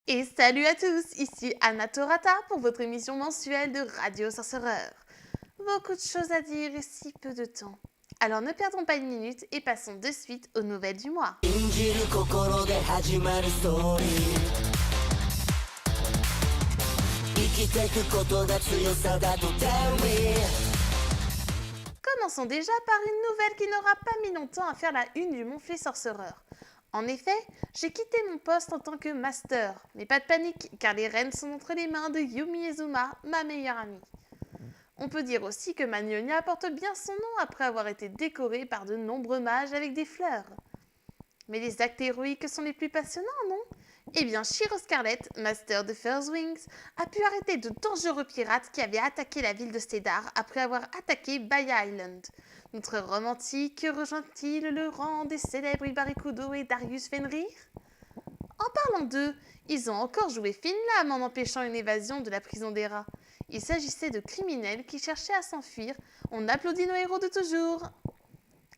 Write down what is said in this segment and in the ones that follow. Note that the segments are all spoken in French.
Et salut à tous, ici Anna Torata pour votre émission mensuelle de Radio Sorcereur. Beaucoup de choses à dire et si peu de temps. Alors ne perdons pas une minute et passons de suite aux nouvelles du mois. Commençons déjà par une nouvelle qui n'aura pas mis longtemps à faire la une du Monthly Sorcereur. En effet, j'ai quitté mon poste en tant que master, mais pas de panique car les rênes sont entre les mains de Yumi Izuma, ma meilleure amie. On peut dire aussi que Magnolia porte bien son nom après avoir été décorée par de nombreux mages avec des fleurs. Mais les actes héroïques sont les plus passionnants, non ? Eh bien, Shiro Scarlet, master de First Wings, a pu arrêter de dangereux pirates qui avaient attaqué la ville de Cedar après avoir attaqué Baya Island. Notre romantique rejoint-il le rang des célèbres Ibarikudo et Darius Fenrir ? En parlant d'eux, ils ont encore joué fine lame en empêchant une évasion de la prison des rats. Il s'agissait de criminels qui cherchaient à s'enfuir. On applaudit nos héros de toujours.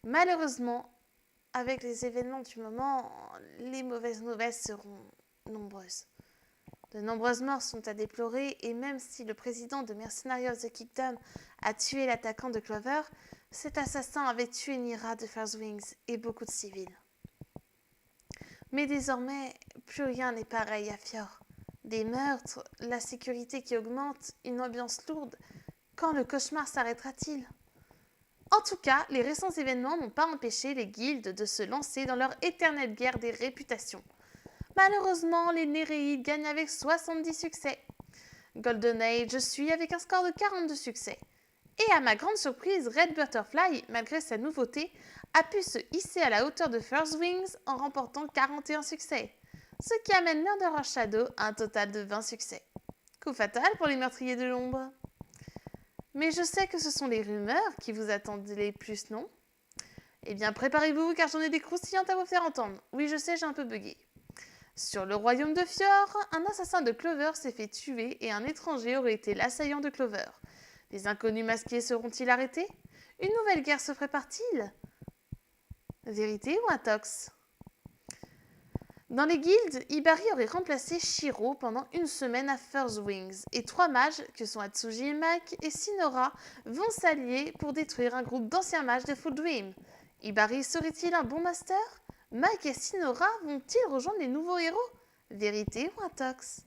Malheureusement, avec les événements du moment, les mauvaises nouvelles seront nombreuses. De nombreuses morts sont à déplorer et même si le président de Mercenary of the Kingdom a tué l'attaquant de Clover, cet assassin avait tué Nira de First Wings et beaucoup de civils. Mais désormais, plus rien n'est pareil à Fjord. Des meurtres, la sécurité qui augmente, une ambiance lourde. Quand le cauchemar s'arrêtera-t-il ? En tout cas, les récents événements n'ont pas empêché les guildes de se lancer dans leur éternelle guerre des réputations. Malheureusement, les Néréides gagnent avec 70 succès. Golden Age suit avec un score de 42 succès. Et à ma grande surprise, Red Butterfly, malgré sa nouveauté, a pu se hisser à la hauteur de First Wings en remportant 41 succès, ce qui amène Murderer Shadow à un total de 20 succès. Coup fatal pour les meurtriers de l'ombre. Mais je sais que ce sont les rumeurs qui vous attendent les plus, non ? Eh bien, préparez-vous car j'en ai des croustillantes à vous faire entendre. Oui, je sais, j'ai un peu bugué. Sur le royaume de Fjord, un assassin de Clover s'est fait tuer et un étranger aurait été l'assaillant de Clover. Les inconnus masqués seront-ils arrêtés ? Une nouvelle guerre se prépare-t-il ? Vérité ou intox ? Dans les guildes, Ibari aurait remplacé Shiro pendant une semaine à First Wings et 3 mages, que sont Atsuji et Mike et Sinora, vont s'allier pour détruire un groupe d'anciens mages de Full Dream. Ibari serait-il un bon master ? Mike et Sinora vont-ils rejoindre les nouveaux héros ? Vérité ou intox ?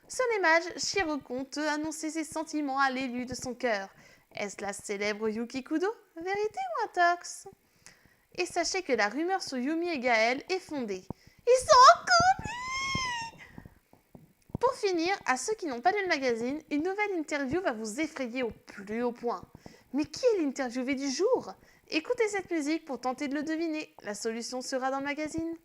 Sur les mages, Shiro compte annoncer ses sentiments à l'élu de son cœur. Est-ce la célèbre Yuki Kudo ? Vérité ou intox ? Et sachez que la rumeur sur Yumi et Gaël est fondée. Ils sont en couple ! Pour finir, à ceux qui n'ont pas lu le magazine, une nouvelle interview va vous effrayer au plus haut point. Mais qui est l'interviewé du jour ? Écoutez cette musique pour tenter de le deviner. La solution sera dans le magazine.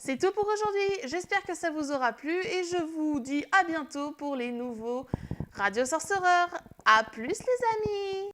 C'est tout pour aujourd'hui, j'espère que ça vous aura plu et je vous dis à bientôt pour les nouveaux Radio Sorcereurs. À plus les amis!